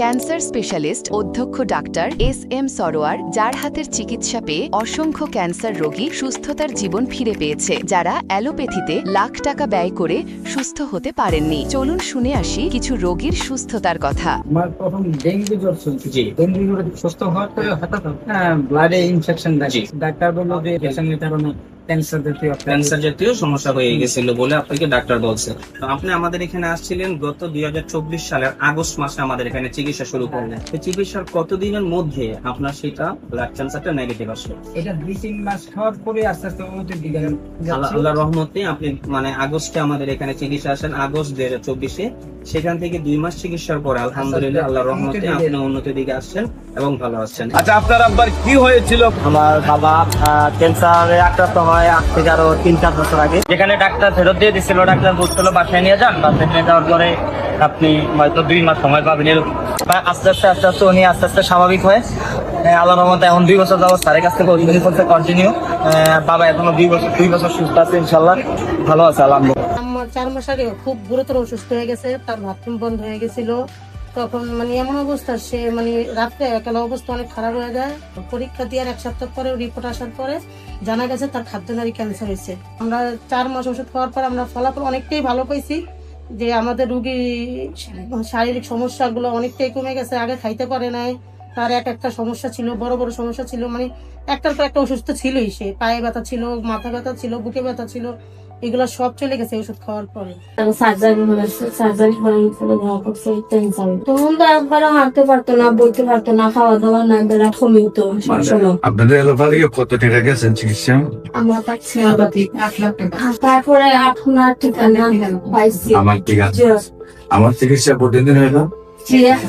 Cancer specialist অধ্যক্ষ doctor SM. Sarwar, যার হাতের চিকিৎসা পেয়ে অসংখ্য ক্যান্সার রোগী সুস্থতার জীবন ফিরে পেয়েছে, যারা অ্যালোপ্যাথিতে লাখ টাকা ব্যয় করে সুস্থ হতে পারেননি। চলুন শুনে আসি কিছু রোগীর সুস্থতার কথা। আমার প্রথম ডেঙ্গু জ্বর ছিল, ডেঙ্গু জ্বরে সুস্থ হওয়ার পরে হঠাৎ ব্লাডে ইনফেকশন দেখি। ডাক্তার বললো যে পেশেন্টের কারণে ক্যান্সার জাতীয় সমস্যা হয়ে গেছিল বলে আপনাকে ডাক্তার বলছে। তো আপনি আমাদের এখানে আসছিলেন গত 2024 সালের আগস্ট মাসে আমাদের এখানে চিকিৎসা শুরু করলেন। এই চিকিৎসার কতদিনের মধ্যে আপনার সেটা ব্লাড ক্যান্সারটা নেগেটিভ আসলো? এটা 2-3 মাস খাওয়ার পরে আস্তে আস্তে উন্নতির দিকে আল্লাহর রহমতে আপনি আগস্টে আমাদের এখানে চিকিৎসা আসেন, আগস্ট 2024-এ। সেখান থেকে 2 মাস চিকিৎসার পরে আলহামদুলিল্লাহ আল্লাহর রহমতে আপনি উন্নতির দিকে আসছেন এবং ভালো আছেন। আচ্ছা, আপনার আব্বার কি হয়েছিল? আমার বাবা ক্যান্সারে আক্রান্ত হয় আজ থেকে আরো 3-4 বছর আগে। যেখানে ডাক্তার ফেরত দিয়ে দিচ্ছিল, ডাক্তার বলছিল বাসায় নিয়ে যান। বাসায় নিয়ে যাওয়ার পরে আপনি হয়তো 2 মাস সময় পাবেন। আস্তে আস্তে উনি আস্তে আস্তে স্বাভাবিক হয়। আল্লাহর রহমতে এখন 2 বছর যাবত স্যারের কাছ থেকে ওষুধ করতে কন্টিনিউ। বাবা এখনো 2 বছর সুস্থ আছে, ইনশাল্লাহ ভালো আছে আলহামদুলিল্লাহ। আমার 4 মাস আগে খুব গুরুতর অসুস্থ হয়ে গেছে, তার বাথরুম বন্ধ হয়ে গেছিল। তখন এমন অবস্থা, সে রাত্রে একেলা অবস্থা অনেক খারাপ হয়ে যায়। পরীক্ষা দেওয়ার 1 সপ্তাহ পরে রিপোর্ট আসার পরে জানা গেছে তার খাদ্যনালী ক্যান্সার হয়েছে। আমরা 4 মাস ওষুধ খাওয়ার পর আমরা ফলাফল অনেকটাই ভালো পেয়েছি, যে আমাদের রুগী শারীরিক সমস্যাগুলো অনেকটাই কমে গেছে। আগে খাইতে পারে নাই, তার একটা সমস্যা ছিল, বড় বড় সমস্যা ছিল, একটার পর একটা অসুস্থ ছিলই। সে পায়ে ব্যথা ছিল, মাথা ব্যথা ছিল, বুকে ব্যথা ছিল, এগুলো সব চলে গেছে ওষুধ খাওয়ার পরে। তখন তো একবারে হাঁটতে পারতো না, বইতে পারতো না, খাওয়া দাওয়া না, বেলা কমে হতো। আপনাদের এলাকায় কত টাকা গেছেন চিকিৎসা? আমরা পাচ্ছি 1 লাখ টাকা। তারপরে এখন আর ঠিকানা পাইছি। আমার ঠিক আছে, আমার চিকিৎসা প্রতিদিন হইলো 1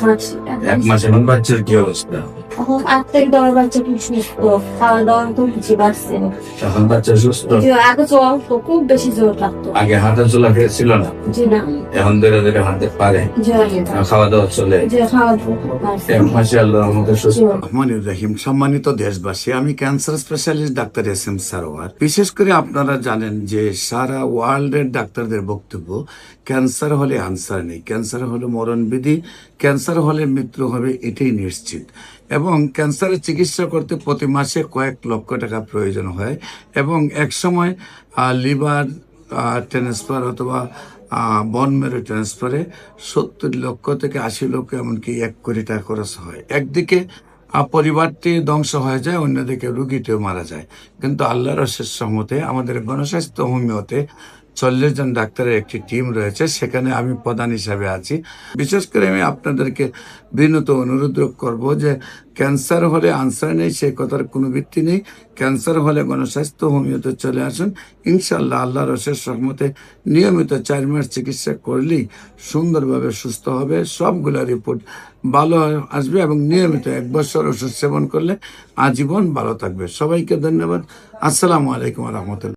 মাস। এখন বাচ্চার কি অবস্থা? এখন 8 থেকে 10 বাচ্চা খুব সুস্থ, খাওয়া দাওয়া তো বুঝে পারছে। এখন বাচ্চা সুস্থ? আগে জ্বর তো খুব বেশি জ্বর লাগতো। আগে হাঁটা চলা ছিল না? জি না। এখন ধীরে ধীরে হাঁটতে পারে, খাওয়া দাওয়া চলে? রহমানির রহিম। সম্মানিত দেশবাসী, আমি cancer specialist doctor SM. Sarwar. বিশেষ করে আপনারা জানেন যে সারা ওয়ার্ল্ডের ডাক্তারদের বক্তব্য, ক্যান্সার হলে আনসার নেই, ক্যান্সার হলে মরণবিধি, ক্যান্সার হলে মৃত্যু হবে, এটাই নিশ্চিত। এবং ক্যান্সারের চিকিৎসা করতে প্রতি মাসে কয়েক লক্ষ টাকা প্রয়োজন হয় এবং এক সময় লিভার ট্রান্সফার অথবা বন মেরু ট্রান্সফারে 70 লক্ষ থেকে 80 লক্ষ, এমনকি 1 কোটি টাকা খরচ হয়। একদিকে পরিবারটি ধ্বংস হয়ে যায়, অন্যদিকে রুগীটিও মারা যায়। কিন্তু আল্লাহর অশেষ রহমতে আমাদের গণস্বাস্থ্য হোমিওতে 40 জন ডাক্তারের একটি টিম রয়েছে, সেখানে আমি প্রধান হিসাবে আছি। বিশেষ করে আমি আপনাদেরকে বিনীত অনুরোধ করব যে ক্যান্সার হলে আনসার নেই, সেই কথার কোনো ভিত্তি নেই। ক্যান্সার হলে গণস্বাস্থ্য হোমিওতে চলে আসুন, ইনশাল্লাহ আল্লাহর অশেষ রহমতে নিয়মিত 4 মাস চিকিৎসা করলেই সুন্দরভাবে সুস্থ হবে। সবগুলো রিপোর্ট ভালো আসবে এবং নিয়মিত 1 বছর ওষুধ সেবন করলে আজীবন ভালো থাকবে। সবাইকে ধন্যবাদ। আসসালামু আলাইকুম রহমতুল্লাহ।